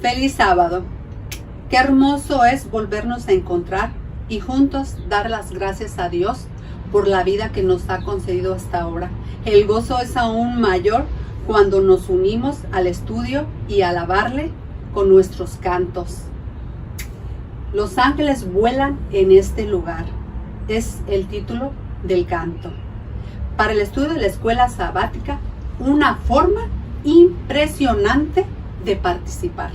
Feliz sábado. Qué hermoso es volvernos a encontrar y juntos dar las gracias a Dios por la vida que nos ha concedido hasta ahora. El gozo es aún mayor cuando nos unimos al estudio y a alabarle con nuestros cantos. Los ángeles vuelan en este lugar. Es el título del canto. Para el estudio de la escuela sabática, una forma impresionante de participar.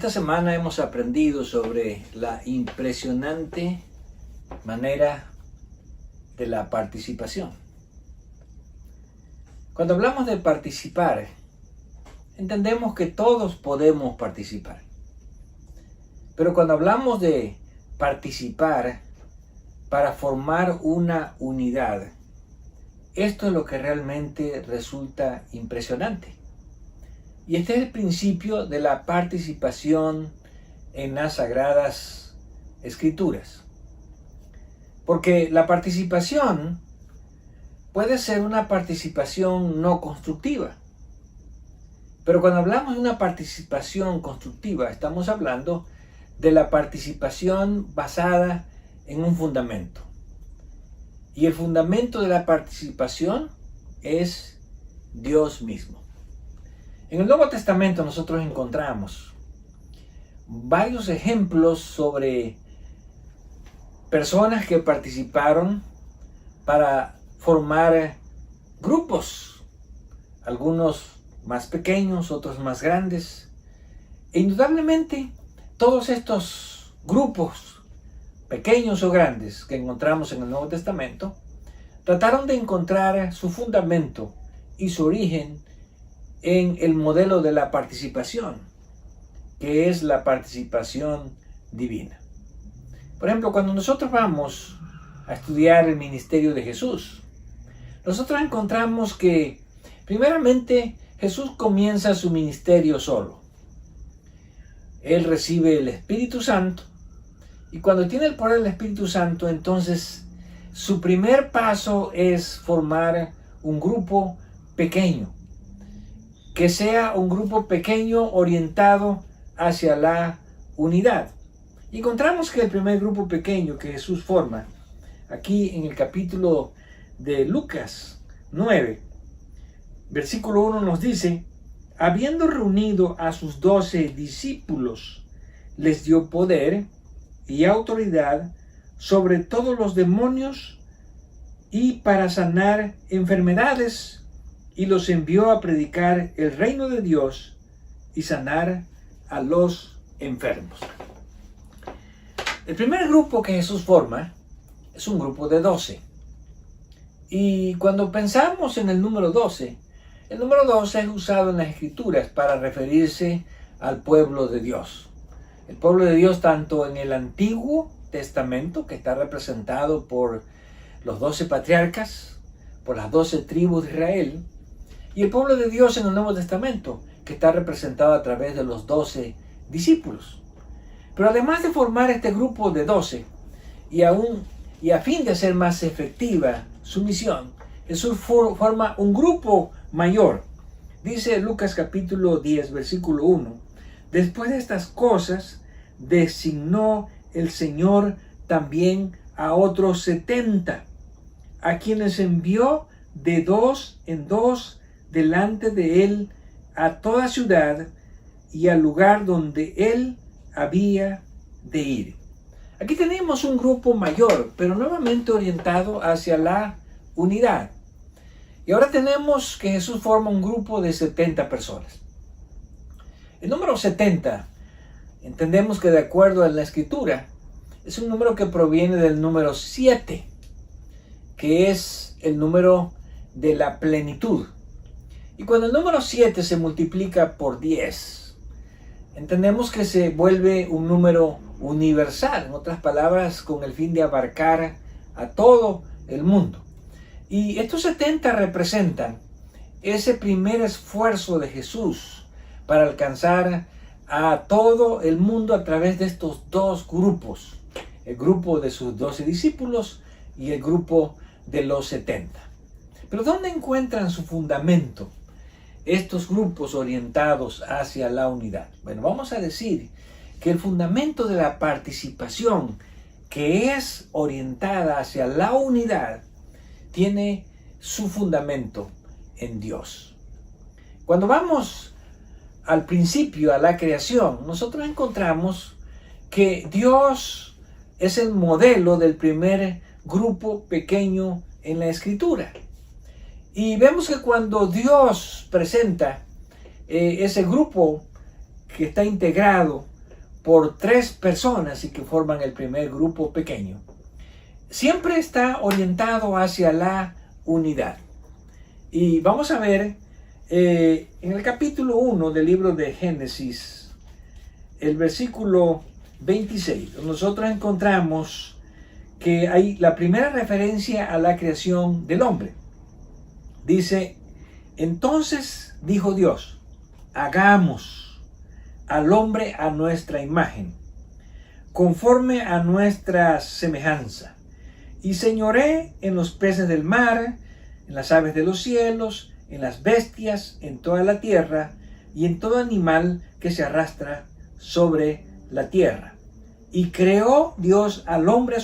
Esta semana hemos aprendido sobre la impresionante manera de la participación. Cuando hablamos de participar, entendemos que todos podemos participar. Pero cuando hablamos de participar para formar una unidad, esto es lo que realmente resulta impresionante. Y este es el principio de la participación en las Sagradas Escrituras. Porque la participación puede ser una participación no constructiva. Pero cuando hablamos de una participación constructiva, estamos hablando de la participación basada en un fundamento. Y el fundamento de la participación es Dios mismo. En el Nuevo Testamento nosotros encontramos varios ejemplos sobre personas que participaron para formar grupos, algunos más pequeños, otros más grandes. E indudablemente todos estos grupos, pequeños o grandes, que encontramos en el Nuevo Testamento, trataron de encontrar su fundamento y su origen en el modelo de la participación, que es la participación divina. Por ejemplo, cuando nosotros vamos a estudiar el ministerio de Jesús, nosotros encontramos que primeramente Jesús comienza su ministerio solo. él recibe el Espíritu Santo. Y cuando tiene el poder del Espíritu Santo, entonces su primer paso es formar un grupo pequeño. Que sea un grupo pequeño orientado hacia la unidad. Y encontramos que el primer grupo pequeño que Jesús forma, aquí en el capítulo de Lucas 9, versículo 1 nos dice: habiendo reunido a sus 12 discípulos, les dio poder y autoridad sobre todos los demonios y para sanar enfermedades, y los envió a predicar el reino de Dios y sanar a los enfermos. El primer grupo que Jesús forma es un grupo de 12. Y cuando pensamos en el número 12 es usado en las Escrituras para referirse al pueblo de Dios. El pueblo de Dios tanto en el Antiguo Testamento, que está representado por los 12 patriarcas, por las 12 tribus de Israel, y el pueblo de Dios en el Nuevo Testamento, que está representado a través de los 12 discípulos. Pero además de formar este grupo de 12, y a fin de hacer más efectiva su misión, Jesús forma un grupo mayor. Dice Lucas capítulo 10, versículo 1: después de estas cosas, designó el Señor también a otros 70, a quienes envió de 2 en 2 delante de él a toda ciudad y al lugar donde él había de ir. Aquí tenemos un grupo mayor, pero nuevamente orientado hacia la unidad. Y ahora tenemos que Jesús forma un grupo de 70 personas. El número 70, entendemos que de acuerdo a la Escritura, es un número que proviene del número 7, que es el número de la plenitud. Y cuando el número 7 se multiplica por 10, entendemos que se vuelve un número universal, en otras palabras, con el fin de abarcar a todo el mundo. Y estos 70 representan ese primer esfuerzo de Jesús para alcanzar a todo el mundo a través de estos dos grupos, el grupo de sus 12 discípulos y el grupo de los 70. Pero ¿dónde encuentran su fundamento estos grupos orientados hacia la unidad? Bueno, vamos a decir que el fundamento de la participación que es orientada hacia la unidad tiene su fundamento en Dios. Cuando vamos al principio, a la creación, nosotros encontramos que Dios es el modelo del primer grupo pequeño en la Escritura. Y vemos que cuando Dios presenta ese grupo que está integrado por 3 personas y que forman el primer grupo pequeño, siempre está orientado hacia la unidad. Y vamos a ver en el capítulo 1 del libro de Génesis, el versículo 26, nosotros encontramos que hay la primera referencia a la creación del hombre. Dice: entonces dijo Dios, hagamos al hombre a nuestra imagen, conforme a nuestra semejanza, y señoree en los peces del mar, en las aves de los cielos, en las bestias, en toda la tierra, y en todo animal que se arrastra sobre la tierra. Y creó Dios al hombre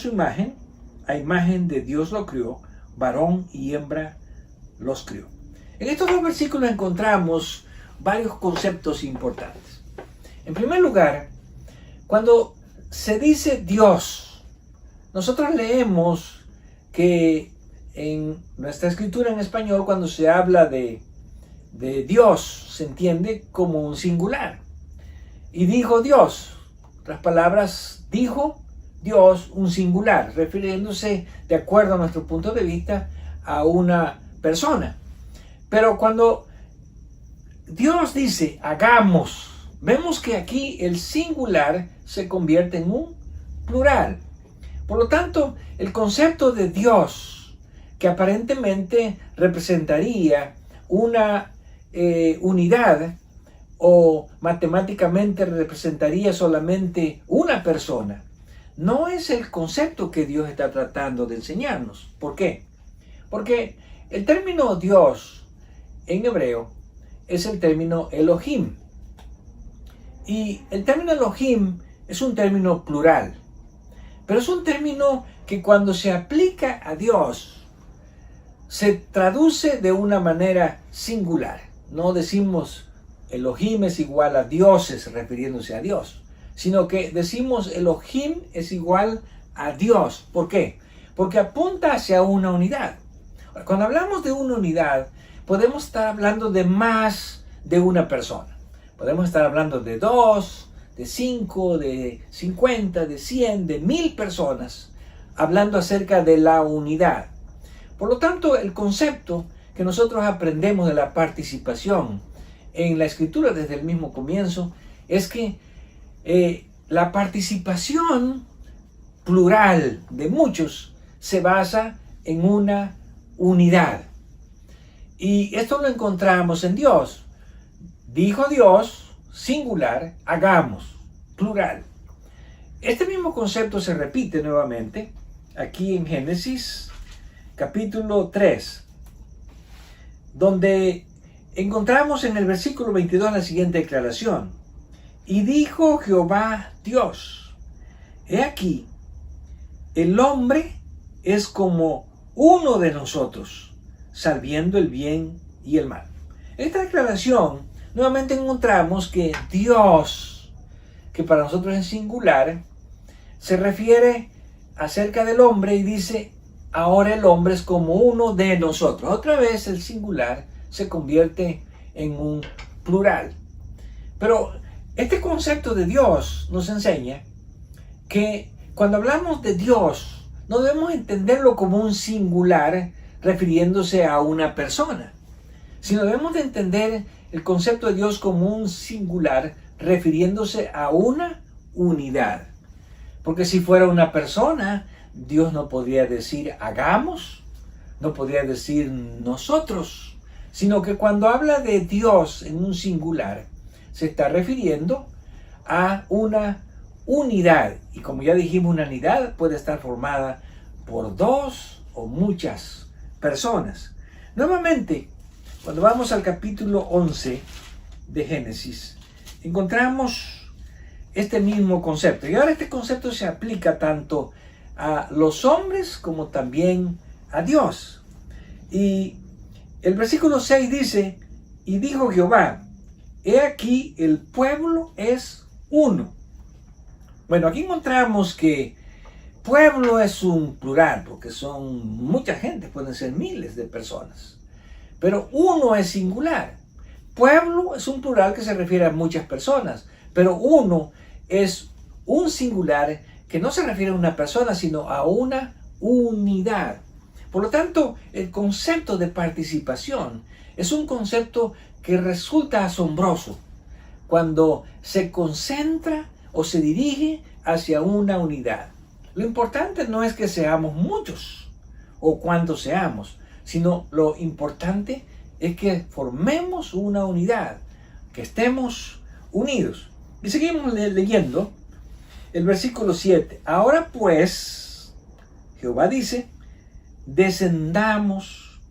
a imagen de Dios lo crió, varón y hembra los crió. En estos 2 versículos encontramos varios conceptos importantes. En primer lugar, cuando se dice Dios, nosotros leemos que en nuestra escritura en español, cuando se habla de Dios, se entiende como un singular. Y dijo Dios, otras palabras, dijo Dios un singular, refiriéndose, de acuerdo a nuestro punto de vista, a una persona. Pero cuando Dios dice hagamos, vemos que aquí el singular se convierte en un plural. Por lo tanto, el concepto de Dios, que aparentemente representaría una unidad, o matemáticamente representaría solamente una persona. No es el concepto que Dios está tratando de enseñarnos. ¿Por qué? Porque el término Dios en hebreo es el término Elohim. Y el término Elohim es un término plural. Pero es un término que cuando se aplica a Dios, se traduce de una manera singular. No decimos Elohim es igual a dioses refiriéndose a Dios, sino que decimos Elohim es igual a Dios. ¿Por qué? Porque apunta hacia una unidad. Cuando hablamos de una unidad, podemos estar hablando de más de una persona. Podemos estar hablando de 2, de 5, de 50, de 100, de 1000 personas, hablando acerca de la unidad. Por lo tanto, el concepto que nosotros aprendemos de la participación en la Escritura desde el mismo comienzo es que la participación plural de muchos se basa en una unidad. Y esto lo encontramos en Dios. Dijo Dios, singular, hagamos, plural. Este mismo concepto se repite nuevamente aquí en Génesis capítulo 3, donde encontramos en el versículo 22 la siguiente declaración. Y dijo Jehová Dios, he aquí, el hombre es como uno de nosotros, sabiendo el bien y el mal. En esta declaración nuevamente encontramos que Dios, que para nosotros es singular, se refiere acerca del hombre y dice, ahora el hombre es como uno de nosotros. Otra vez el singular se convierte en un plural. Pero este concepto de Dios nos enseña que cuando hablamos de Dios, no debemos entenderlo como un singular refiriéndose a una persona, sino debemos de entender el concepto de Dios como un singular refiriéndose a una unidad. Porque si fuera una persona, Dios no podría decir hagamos, no podría decir nosotros, sino que cuando habla de Dios en un singular, se está refiriendo a una unidad. Y como ya dijimos, una unidad puede estar formada por dos o muchas personas. Nuevamente, cuando vamos al capítulo 11 de Génesis, encontramos este mismo concepto. Y ahora este concepto se aplica tanto a los hombres como también a Dios. Y el versículo 6 dice, y dijo Jehová, he aquí el pueblo es uno. Bueno, aquí encontramos que pueblo es un plural, porque son mucha gente, pueden ser miles de personas. Pero uno es singular. Pueblo es un plural que se refiere a muchas personas, pero uno es un singular que no se refiere a una persona, sino a una unidad. Por lo tanto, el concepto de participación es un concepto que resulta asombroso cuando se concentra o se dirige hacia una unidad. Lo importante no es que seamos muchos o cuántos seamos, sino lo importante es que formemos una unidad, que estemos unidos. Y seguimos leyendo el versículo 7. Ahora pues, Jehová dice, descendamos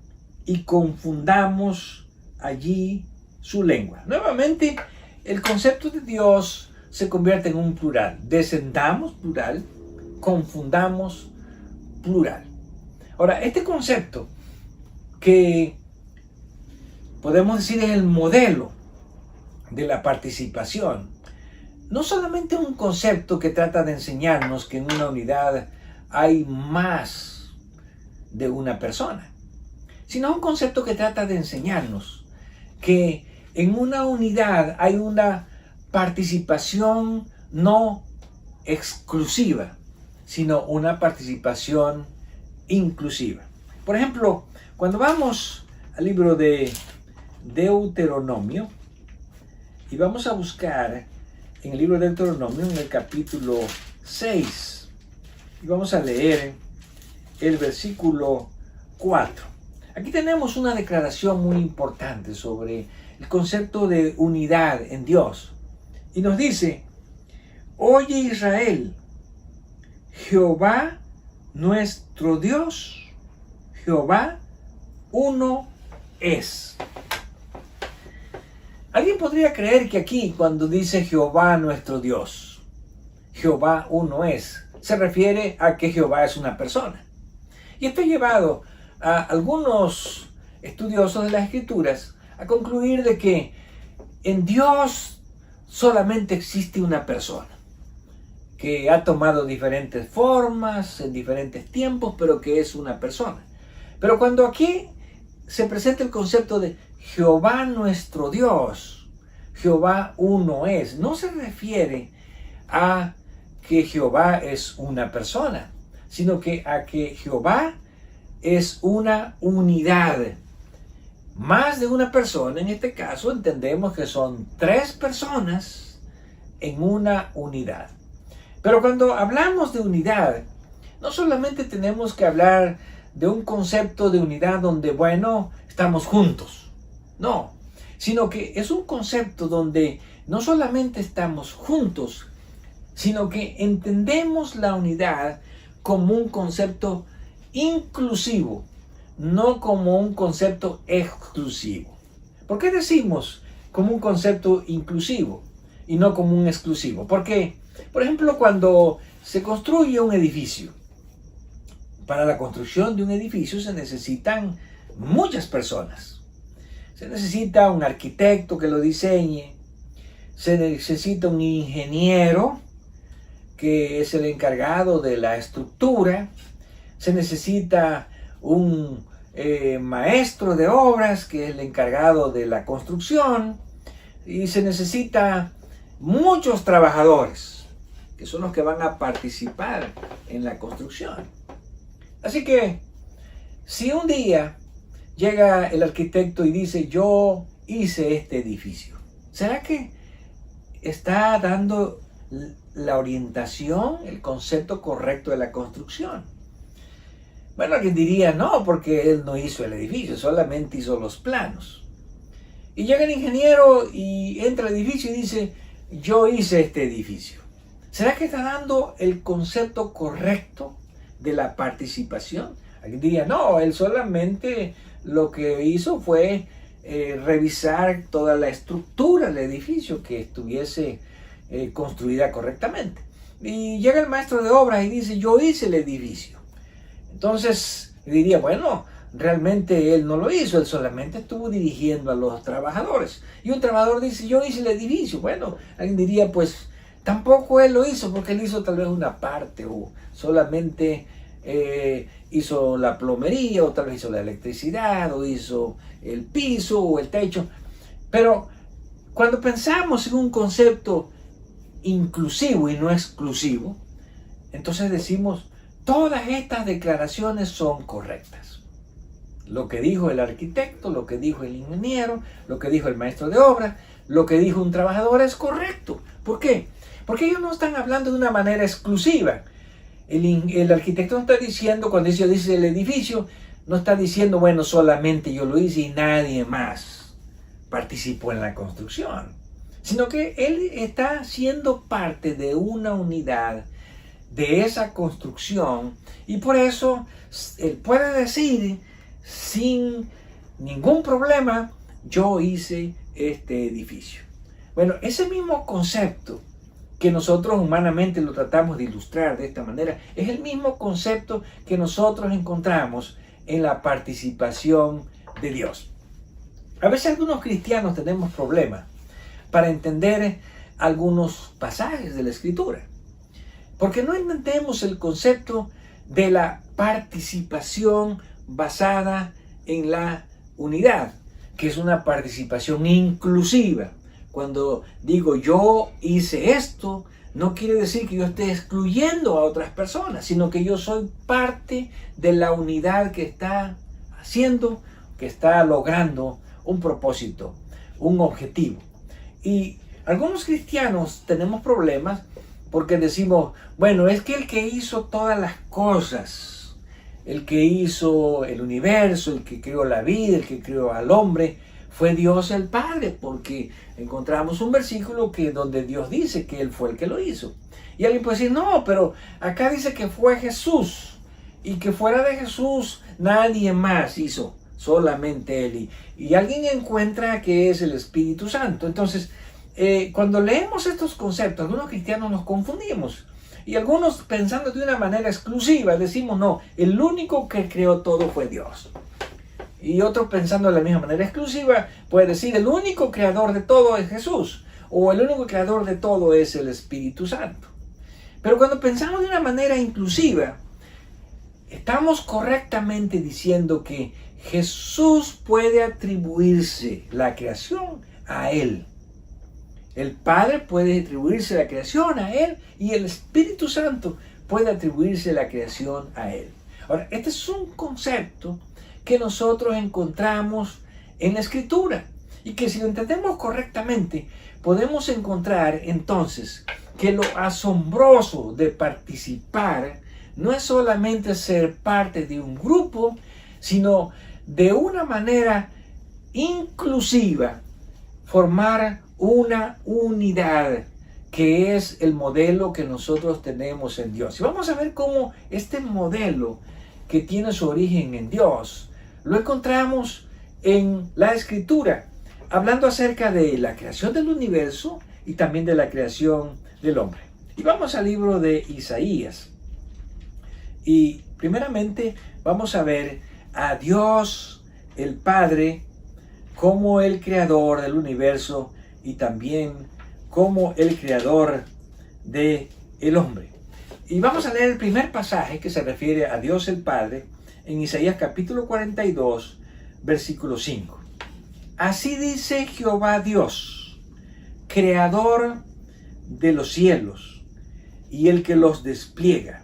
y confundamos allí su lengua. Nuevamente, el concepto de Dios se convierte en un plural. Descendamos, plural, confundamos, plural. Ahora, este concepto que podemos decir es el modelo de la participación, no solamente un concepto que trata de enseñarnos que en una unidad hay más de una persona, sino un concepto que trata de enseñarnos que en una unidad hay una participación no exclusiva, sino una participación inclusiva. Por ejemplo, cuando vamos al libro de Deuteronomio y vamos a buscar en el libro de Deuteronomio, en el capítulo 6, y vamos a leer el versículo 4. Aquí tenemos una declaración muy importante sobre el concepto de unidad en Dios. Y nos dice, oye Israel, Jehová nuestro Dios, Jehová uno es. Alguien podría creer que aquí cuando dice Jehová nuestro Dios, Jehová uno es, se refiere a que Jehová es una persona. Y esto ha llevado a algunos estudiosos de las Escrituras a concluir de que en Dios solamente existe una persona, que ha tomado diferentes formas en diferentes tiempos, pero que es una persona. Pero cuando aquí se presenta el concepto de Jehová nuestro Dios, Jehová uno es, no se refiere a que Jehová es una persona, sino que a que Jehová es una unidad. Más de una persona, en este caso entendemos que son tres personas en una unidad. Pero cuando hablamos de unidad, no solamente tenemos que hablar de un concepto de unidad donde, bueno, estamos juntos. No, sino que es un concepto donde no solamente estamos juntos, sino que entendemos la unidad como un concepto inclusivo, no como un concepto exclusivo. ¿Por qué decimos como un concepto inclusivo y no como un exclusivo? Porque, por ejemplo, cuando se construye un edificio, para la construcción de un edificio se necesitan muchas personas. Se necesita un arquitecto que lo diseñe, se necesita un ingeniero que es el encargado de la estructura, se necesita un maestro de obras que es el encargado de la construcción y se necesita muchos trabajadores que son los que van a participar en la construcción. Así que si un día llega el arquitecto y dice yo hice este edificio, ¿será que está dando la orientación, el concepto correcto de la construcción? Bueno, alguien diría no, porque él no hizo el edificio, solamente hizo los planos. Y llega el ingeniero y entra al edificio y dice yo hice este edificio. ¿Será que está dando el concepto correcto de la participación? Alguien diría no, él solamente lo que hizo fue revisar toda la estructura del edificio, que estuviese construida correctamente. Y llega el maestro de obras y dice yo hice el edificio. Entonces diría, bueno, realmente él no lo hizo, él solamente estuvo dirigiendo a los trabajadores. Y un trabajador dice yo hice el edificio. Bueno, alguien diría pues tampoco él lo hizo, porque él hizo tal vez una parte o solamente hizo la plomería, o tal vez hizo la electricidad, o hizo el piso o el techo. Pero cuando pensamos en un concepto inclusivo y no exclusivo, entonces decimos todas estas declaraciones son correctas. Lo que dijo el arquitecto, lo que dijo el ingeniero, lo que dijo el maestro de obra, lo que dijo un trabajador es correcto. ¿Por qué? Porque ellos no están hablando de una manera exclusiva. El arquitecto no está diciendo, cuando dice el edificio, no está diciendo, bueno, solamente yo lo hice y nadie más participó en la construcción. Sino que él está siendo parte de una unidad de esa construcción y por eso él puede decir sin ningún problema, yo hice este edificio. Bueno, ese mismo concepto que nosotros humanamente lo tratamos de ilustrar de esta manera, es el mismo concepto que nosotros encontramos en la participación de Dios. A veces algunos cristianos tenemos problemas para entender algunos pasajes de la Escritura, porque no entendemos el concepto de la participación basada en la unidad, que es una participación inclusiva. Cuando digo yo hice esto, no quiere decir que yo esté excluyendo a otras personas, sino que yo soy parte de la unidad que está haciendo, que está logrando un propósito, un objetivo. Y algunos cristianos tenemos problemas porque decimos, bueno, es que el que hizo todas las cosas, el que hizo el universo, el que creó la vida, el que creó al hombre, fue Dios el Padre, porque encontramos un versículo donde Dios dice que Él fue el que lo hizo. Y alguien puede decir, no, pero acá dice que fue Jesús, y que fuera de Jesús nadie más hizo, solamente Él. Y alguien encuentra que es el Espíritu Santo. Entonces, cuando leemos estos conceptos, algunos cristianos nos confundimos. Y algunos, pensando de una manera exclusiva, decimos, no, el único que creó todo fue Dios. Y otros, pensando de la misma manera exclusiva, puede decir, el único creador de todo es Jesús. O el único creador de todo es el Espíritu Santo. Pero cuando pensamos de una manera inclusiva, estamos correctamente diciendo que Jesús puede atribuirse la creación a Él. El Padre puede atribuirse la creación a Él y el Espíritu Santo puede atribuirse la creación a Él. Ahora, este es un concepto que nosotros encontramos en la Escritura y que si lo entendemos correctamente, podemos encontrar entonces que lo asombroso de participar no es solamente ser parte de un grupo, sino de una manera inclusiva formar una unidad, que es el modelo que nosotros tenemos en Dios. Y vamos a ver cómo este modelo que tiene su origen en Dios, lo encontramos en la Escritura, hablando acerca de la creación del universo y también de la creación del hombre. Y vamos al libro de Isaías. Y primeramente vamos a ver a Dios, el Padre, como el creador del universo y también como el creador del hombre. Y vamos a leer el primer pasaje que se refiere a Dios el Padre en Isaías capítulo 42, versículo 5. Así dice Jehová Dios, creador de los cielos y el que los despliega,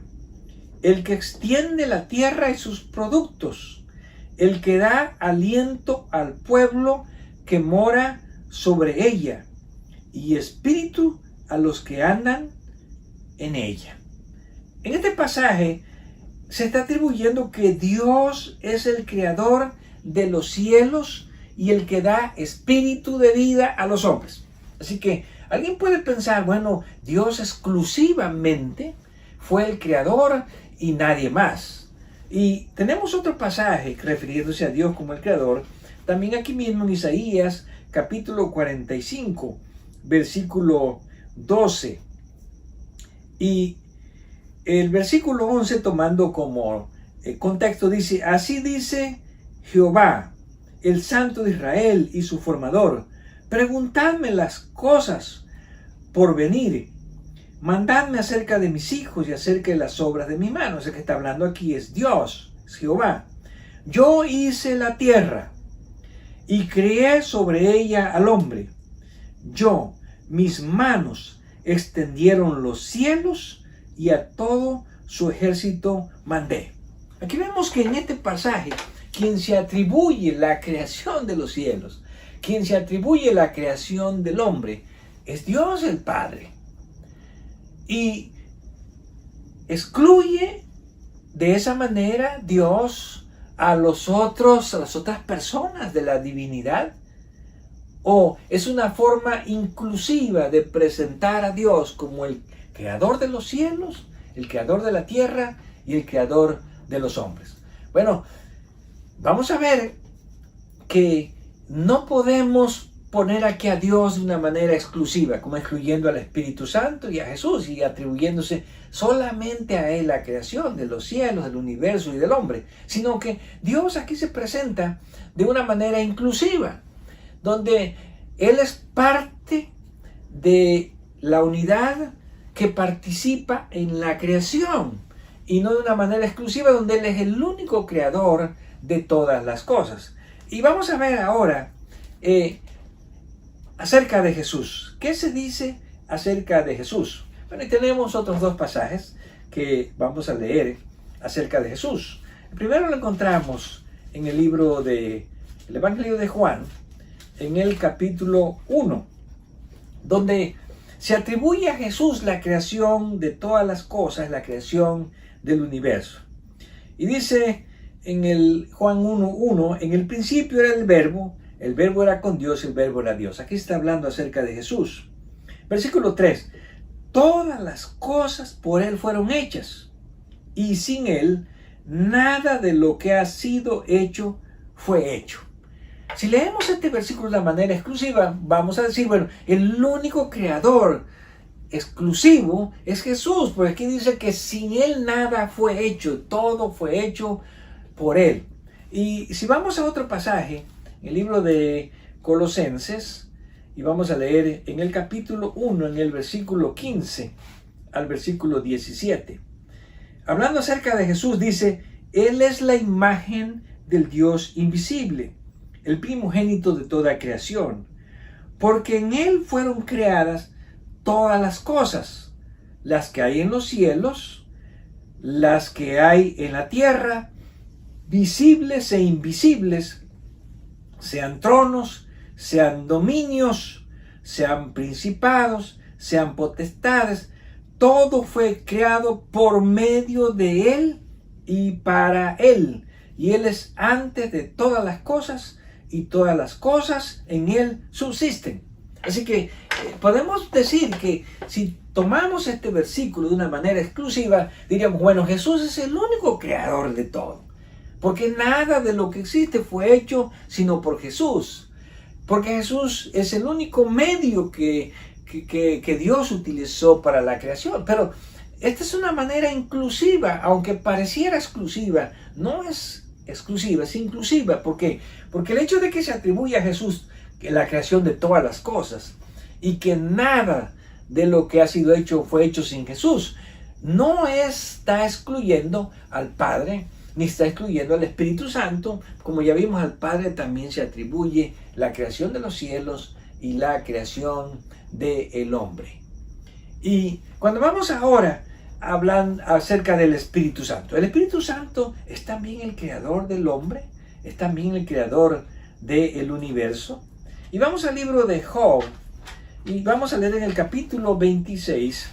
el que extiende la tierra y sus productos, el que da aliento al pueblo que mora sobre ella, y espíritu a los que andan en ella. En este pasaje se está atribuyendo que Dios es el creador de los cielos y el que da espíritu de vida a los hombres. Así que alguien puede pensar, bueno, Dios exclusivamente fue el creador y nadie más. Y tenemos otro pasaje refiriéndose a Dios como el creador, también aquí mismo en Isaías capítulo 45, versículo 12. Y el versículo 11, tomando como contexto, dice, así dice Jehová, el Santo de Israel y su formador, preguntadme las cosas por venir, mandadme acerca de mis hijos y acerca de las obras de mis manos. El que está hablando aquí es Dios, es Jehová. Yo hice la tierra y crié sobre ella al hombre. Yo, mis manos, extendieron los cielos y a todo su ejército mandé. Aquí vemos que en este pasaje, quien se atribuye la creación de los cielos, quien se atribuye la creación del hombre, es Dios el Padre. Y excluye de esa manera Dios a las otras personas de la divinidad. O es una forma inclusiva de presentar a Dios como el creador de los cielos, el creador de la tierra y el creador de los hombres. Bueno, vamos a ver que no podemos poner aquí a Dios de una manera exclusiva, como excluyendo al Espíritu Santo y a Jesús y atribuyéndose solamente a Él la creación de los cielos, del universo y del hombre, sino que Dios aquí se presenta de una manera inclusiva, donde Él es parte de la unidad que participa en la creación y no de una manera exclusiva donde Él es el único creador de todas las cosas. Y vamos a ver ahora acerca de Jesús. ¿Qué se dice acerca de Jesús? Bueno, y tenemos otros dos pasajes que vamos a leer acerca de Jesús. El primero lo encontramos en el libro del Evangelio de Juan, en el capítulo 1, donde se atribuye a Jesús la creación de todas las cosas, la creación del universo. Y dice en el Juan 1:1, en el principio era el El verbo era con Dios, el verbo era Dios. Aquí está hablando acerca de Jesús. Versículo 3. Todas las cosas por Él fueron hechas, y sin Él nada de lo que ha sido hecho fue hecho. Si leemos este versículo de manera exclusiva, vamos a decir, bueno, el único creador exclusivo es Jesús, porque aquí dice que sin Él nada fue hecho, todo fue hecho por Él. Y si vamos a otro pasaje, el libro de Colosenses, y vamos a leer en el capítulo 1, en el versículo 15 al versículo 17. Hablando acerca de Jesús, dice, Él es la imagen del Dios invisible, el primogénito de toda creación, porque en Él fueron creadas todas las cosas, las que hay en los cielos, las que hay en la tierra, visibles e invisibles, sean tronos, sean dominios, sean principados, sean potestades. Todo fue creado por medio de Él y para Él. Y Él es antes de todas las cosas, y todas las cosas en Él subsisten. Así que podemos decir que si tomamos este versículo de una manera exclusiva, diríamos, bueno, Jesús es el único creador de todo. Porque nada de lo que existe fue hecho sino por Jesús. Porque Jesús es el único medio que Dios utilizó para la creación. Pero esta es una manera inclusiva, aunque pareciera exclusiva, no es exclusiva, es inclusiva. ¿Por qué? Porque el hecho de que se atribuye a Jesús la creación de todas las cosas y que nada de lo que ha sido hecho fue hecho sin Jesús, no está excluyendo al Padre, ni está excluyendo al Espíritu Santo. Como ya vimos, al Padre también se atribuye la creación de los cielos y la creación del hombre. Y cuando vamos ahora a hablar acerca del Espíritu Santo, el Espíritu Santo es también el creador del hombre, es también el creador del universo. Y vamos al libro de Job, y vamos a leer en el capítulo 26,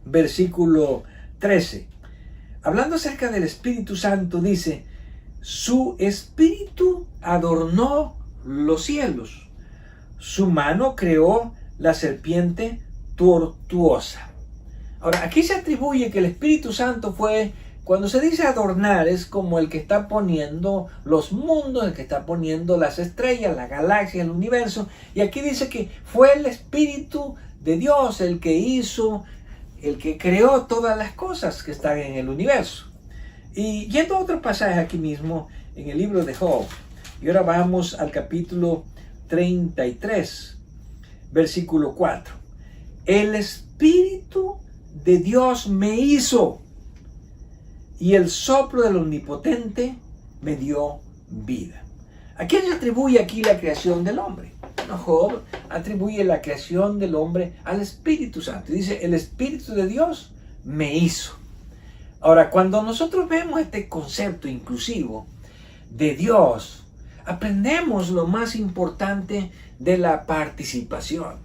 versículo 13. Hablando acerca del Espíritu Santo, dice, su espíritu adornó los cielos, su mano creó la serpiente tortuosa. Ahora, aquí se atribuye que el Espíritu Santo fue, cuando se dice adornar, es como el que está poniendo los mundos, el que está poniendo las estrellas, la galaxia, el universo. Y aquí dice que fue el Espíritu de Dios el que hizo, el que creó todas las cosas que están en el universo. Y yendo a otro pasaje aquí mismo, en el libro de Job, y ahora vamos al capítulo 33, versículo 4. El Espíritu de Dios me hizo, y el soplo del Omnipotente me dio vida. ¿A quién se atribuye aquí la creación del hombre? Bueno, Job atribuye la creación del hombre al Espíritu Santo. Dice, el Espíritu de Dios me hizo. Ahora, cuando nosotros vemos este concepto inclusivo de Dios, aprendemos lo más importante de la participación.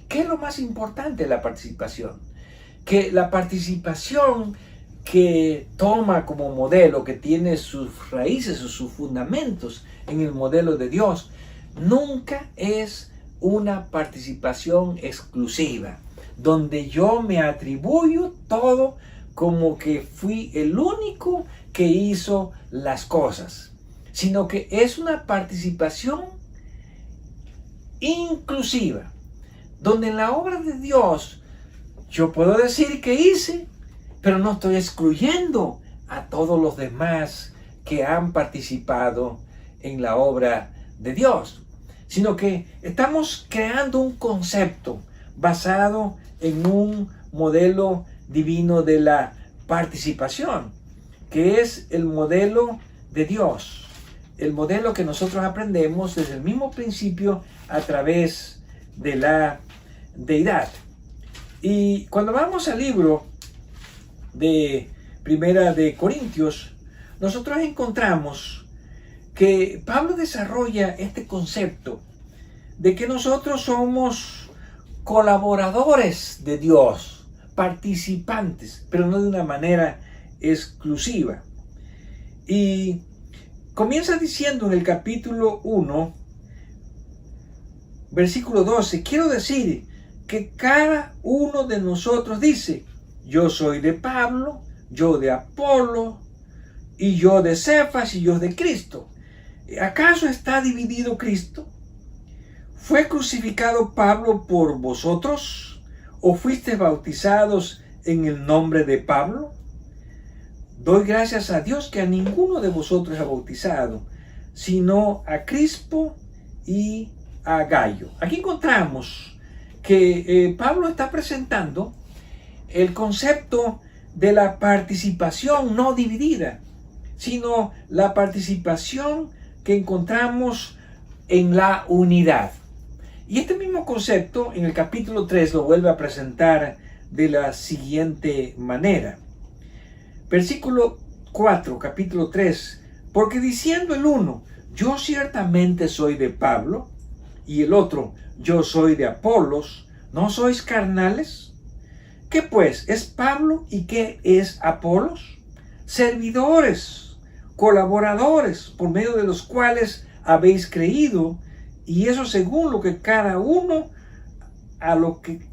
¿Qué es lo más importante de la participación? Que la participación que toma como modelo, que tiene sus raíces o sus fundamentos en el modelo de Dios, nunca es una participación exclusiva, donde yo me atribuyo todo como que fui el único que hizo las cosas, sino que es una participación inclusiva, donde en la obra de Dios yo puedo decir que hice, pero no estoy excluyendo a todos los demás que han participado en la obra de Dios, sino que estamos creando un concepto basado en un modelo divino de la participación, que es el modelo de Dios, el modelo que nosotros aprendemos desde el mismo principio a través de la deidad. Y cuando vamos al libro de Primera de Corintios, nosotros encontramos que Pablo desarrolla este concepto de que nosotros somos colaboradores de Dios, participantes, pero no de una manera exclusiva. Y comienza diciendo en el capítulo 1, versículo 12, quiero decir que cada uno de nosotros dice, yo soy de Pablo, yo de Apolo, y yo de Cefas, y yo de Cristo. ¿Acaso está dividido Cristo? ¿Fue crucificado Pablo por vosotros? ¿O fuisteis bautizados en el nombre de Pablo? Doy gracias a Dios que a ninguno de vosotros ha bautizado, sino a Crispo y a Gayo. Aquí encontramos que Pablo está presentando el concepto de la participación no dividida, sino la participación que encontramos en la unidad. Y este mismo concepto en el capítulo 3 lo vuelve a presentar de la siguiente manera. Versículo 4, capítulo 3. Porque diciendo el uno, yo ciertamente soy de Pablo, y el otro, yo soy de Apolos, ¿no sois carnales? ¿Qué pues es Pablo y qué es Apolos? Servidores, colaboradores, por medio de los cuales habéis creído, y eso según lo que cada uno,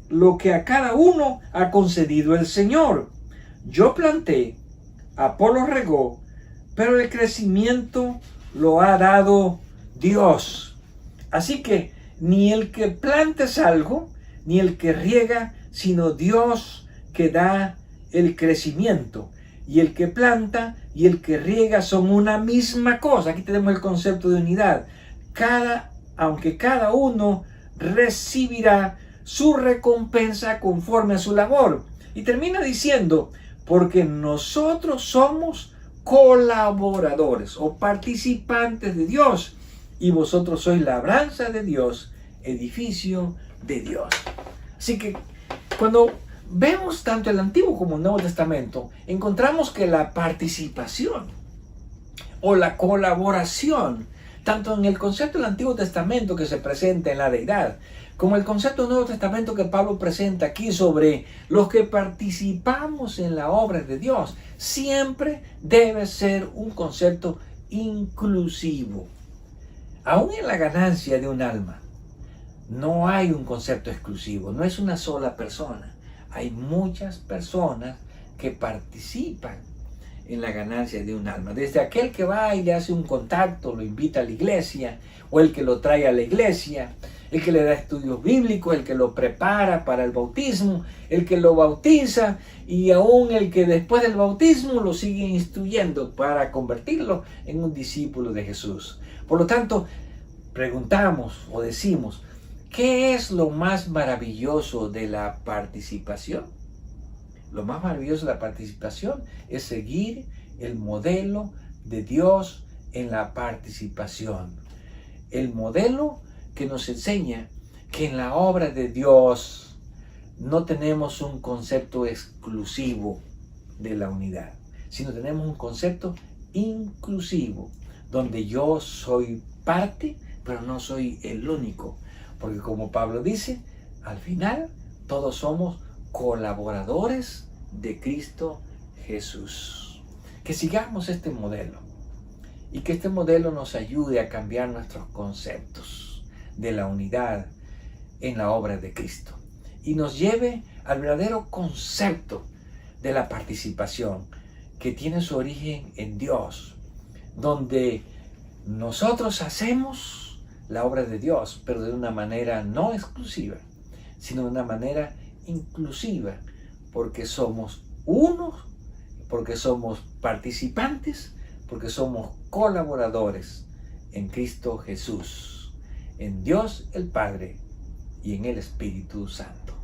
lo que a cada uno ha concedido el Señor. Yo planté, Apolo regó, pero el crecimiento lo ha dado Dios. Así que ni el que planta es algo, ni el que riega, sino Dios que da el crecimiento. Y el que planta y el que riega son una misma cosa. Aquí tenemos el concepto de unidad. Aunque cada uno recibirá su recompensa conforme a su labor. Y termina diciendo, porque nosotros somos colaboradores o participantes de Dios, y vosotros sois labranza de Dios, edificio de Dios. Así que cuando vemos tanto el Antiguo como el Nuevo Testamento, encontramos que la participación o la colaboración, tanto en el concepto del Antiguo Testamento que se presenta en la deidad, como el concepto del Nuevo Testamento que Pablo presenta aquí sobre los que participamos en la obra de Dios, siempre debe ser un concepto inclusivo. Aún en la ganancia de un alma, no hay un concepto exclusivo, no es una sola persona. Hay muchas personas que participan en la ganancia de un alma. Desde aquel que va y le hace un contacto, lo invita a la iglesia, o el que lo trae a la iglesia, el que le da estudios bíblicos, el que lo prepara para el bautismo, el que lo bautiza, y aún el que después del bautismo lo sigue instruyendo para convertirlo en un discípulo de Jesús. Por lo tanto, preguntamos o decimos, ¿qué es lo más maravilloso de la participación? Lo más maravilloso de la participación es seguir el modelo de Dios en la participación. El modelo que nos enseña que en la obra de Dios no tenemos un concepto exclusivo de la unidad, sino tenemos un concepto inclusivo, donde yo soy parte, pero no soy el único. Porque como Pablo dice, al final todos somos colaboradores de Cristo Jesús. Que sigamos este modelo y que este modelo nos ayude a cambiar nuestros conceptos de la unidad en la obra de Cristo y nos lleve al verdadero concepto de la participación que tiene su origen en Dios, donde nosotros hacemos la obra de Dios, pero de una manera no exclusiva, sino de una manera inclusiva, porque somos unos, porque somos participantes, porque somos colaboradores en Cristo Jesús, en Dios el Padre y en el Espíritu Santo.